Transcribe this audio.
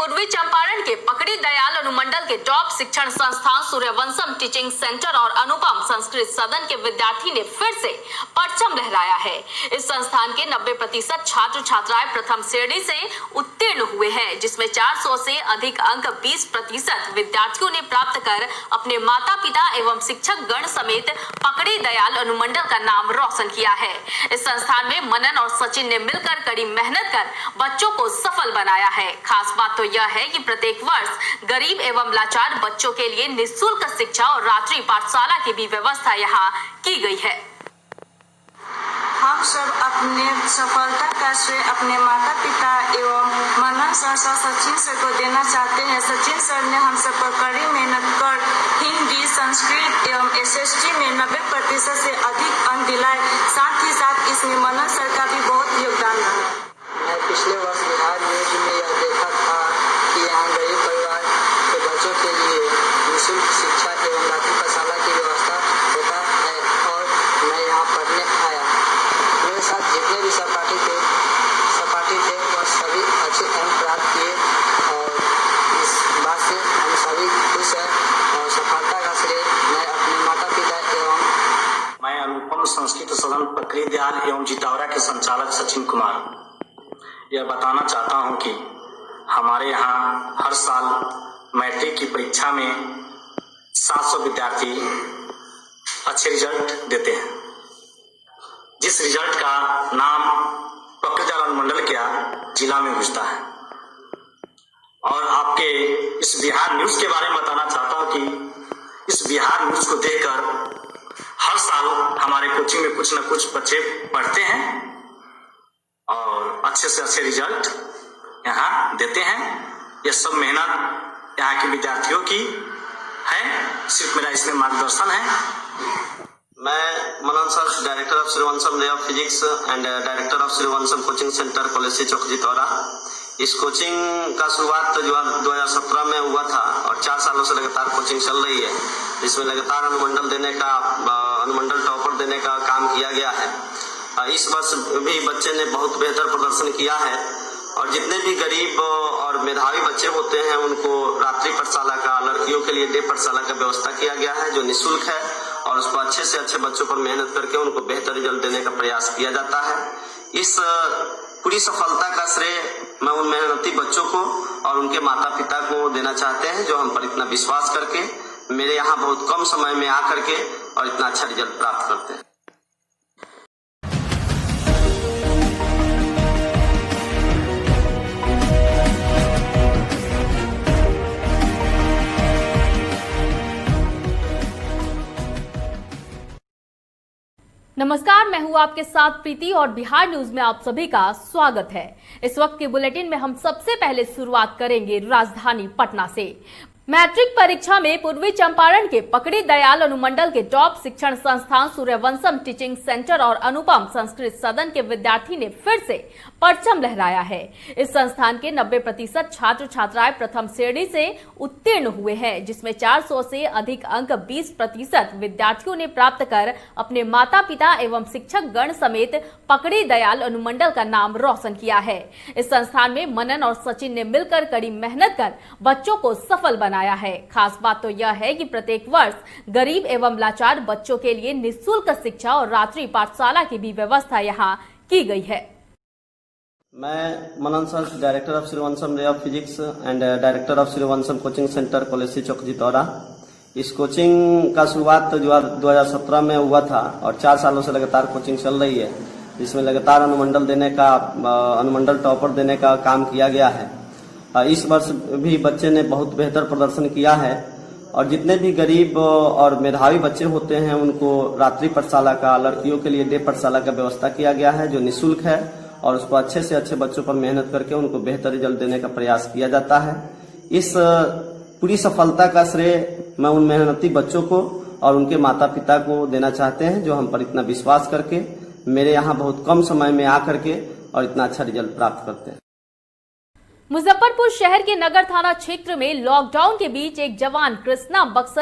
पूर्वी चंपारण के पकड़ी दयाल अनुमंडल के टॉप शिक्षण संस्थान सूर्यवंशम टीचिंग सेंटर और अनुपम संस्कृत सदन के विद्यार्थी ने फिर से परचम लहराया है। इस संस्थान के 90% छात्र छात्राएं प्रथम श्रेणी से उत्तीर्ण हुए हैं, जिसमें 400 से अधिक अंक 20% विद्यार्थियों ने प्राप्त कर अपने माता पिता एवं शिक्षक गण समेत पकड़ी दयाल अनुमंडल का नाम रोशन किया है। इस संस्थान में मनन और सचिन ने मिलकर कड़ी मेहनत कर बच्चों को सफल बनाया है। खास बात तो यह है कि प्रत्येक वर्ष गरीब एवं लाचार बच्चों के लिए निःशुल्क शिक्षा और रात्रि पाठशाला की भी व्यवस्था यहाँ की गई है। हम सब अपने सफलता का श्रेय अपने माता पिता एवं मनन सर सचिन सर को देना चाहते हैं। सचिन सर ने हम सब पर कड़ी मेहनत कर हिंदी, संस्कृत एवं SST में 90% से अधिक अंक दिलाए। साथ ही साथ इसमें मनन सर का भी बहुत योगदान रहा। मैं पिछले वर्ष बिहार न्यूज में यह देखा था कि यहाँ गरीब परिवार के बच्चों के लिए निःशुल्क शिक्षा एवं रात्रि पाठशाला की व्यवस्था होता है और मैं यहाँ पढ़ने आया। मेरे साथ जितने भी सहपाठी थे वह सभी अच्छे अंक प्राप्त किए और इस बात से हम सभी खुश हैं और सफलता का श्रेय मैं अपने माता पिता एवं मैं अनुपम संस्कृत सदन पकड़ी दयाल एवं जितावरा के संचालक सचिन कुमार यह बताना चाहता हूं कि हमारे यहाँ हर साल मैट्रिक की परीक्षा में 700 विद्यार्थी अच्छे रिजल्ट देते हैं, जिस रिजल्ट का नाम पकड़ी दयाल अनुमंडल क्या जिला में गुजरता है। और आपके इस बिहार न्यूज के बारे में बताना चाहता हूं कि इस बिहार न्यूज को देखकर हर साल हमारे कोचिंग में कुछ न कुछ बच्चे पढ़ते हैं और अच्छे से अच्छे रिजल्ट यहाँ देते हैं। यह सब मेहनत यहाँ के विद्यार्थियों की है, सिर्फ मेरा इसमें मार्गदर्शन है। मैं Manan sir, director of Suryavansham lab of physics and director of Suryavansham coaching centre college Chowk Jitaura. इस कोचिंग का शुरुआत 2017 में हुआ था और 4 सालों से लगातार कोचिंग चल रही है, जिसमें लगातार अनुमंडल टॉपर देने का काम किया गया है। इस वर्ष भी बच्चे ने बहुत बेहतर प्रदर्शन किया है और जितने भी गरीब और मेधावी बच्चे होते हैं उनको रात्रि पाठशाला का, लड़कियों के लिए डे पाठशाला का व्यवस्था किया गया है जो निःशुल्क है और उसको अच्छे से अच्छे बच्चों पर मेहनत करके उनको बेहतर रिजल्ट देने का प्रयास किया जाता है। इस पूरी सफलता का श्रेय मैं उन मेहनती बच्चों को और उनके माता पिता को देना चाहते हैं जो हम पर इतना विश्वास करके मेरे यहाँ बहुत कम समय में आकर के और इतना अच्छा रिजल्ट प्राप्त करते हैं। नमस्कार, मैं हूं आपके साथ प्रीति और बिहार न्यूज में आप सभी का स्वागत है। इस वक्त के बुलेटिन में हम सबसे पहले शुरुआत करेंगे राजधानी पटना से। मैट्रिक परीक्षा में पूर्वी चंपारण के पकड़ी दयाल अनुमंडल के टॉप शिक्षण संस्थान सूर्यवंशम टीचिंग सेंटर और अनुपम संस्कृत सदन के विद्यार्थी ने फिर से परचम लहराया है। इस संस्थान के 90% छात्र छात्राएं प्रथम श्रेणी से उत्तीर्ण हुए हैं, जिसमें 400 से अधिक अंक 20% विद्यार्थियों ने प्राप्त कर अपने माता पिता एवं शिक्षक गण समेत पकड़ी दयाल अनुमंडल का नाम रोशन किया है। इस संस्थान में मनन और सचिन ने मिलकर कड़ी मेहनत कर बच्चों को सफल बनाया है। खास बात तो यह है कि प्रत्येक वर्ष गरीब एवं लाचार बच्चों के लिए निःशुल्क शिक्षा और रात्रि पाठशाला की भी व्यवस्था यहाँ की गई है। मैं Manan sir, director of Suryavansham lab of physics and director of Suryavansham coaching centre college Chowk Jitaura. इस कोचिंग का शुरुआत 2017 में हुआ था और 4 सालों से लगातार कोचिंग चल रही है, जिसमें लगातार अनुमंडल टॉपर देने का काम किया गया है। इस वर्ष भी बच्चे ने बहुत बेहतर प्रदर्शन किया है और जितने भी गरीब और मेधावी बच्चे होते हैं उनको रात्रि पाठशाला का, लड़कियों के लिए डे पाठशाला का व्यवस्था किया गया है जो निःशुल्क है और उसको अच्छे से अच्छे बच्चों पर मेहनत करके उनको बेहतर रिजल्ट देने का प्रयास किया जाता है। इस पूरी सफलता का श्रेय मैं उन मेहनती बच्चों को और उनके माता पिता को देना चाहते हैं जो हम पर इतना विश्वास करके मेरे यहाँ बहुत कम समय में आकर के और इतना अच्छा रिजल्ट प्राप्त करते हैं। मुजफ्फरपुर शहर के नगर थाना क्षेत्र में लॉकडाउन के बीच एक जवान कृष्णा बक्सरी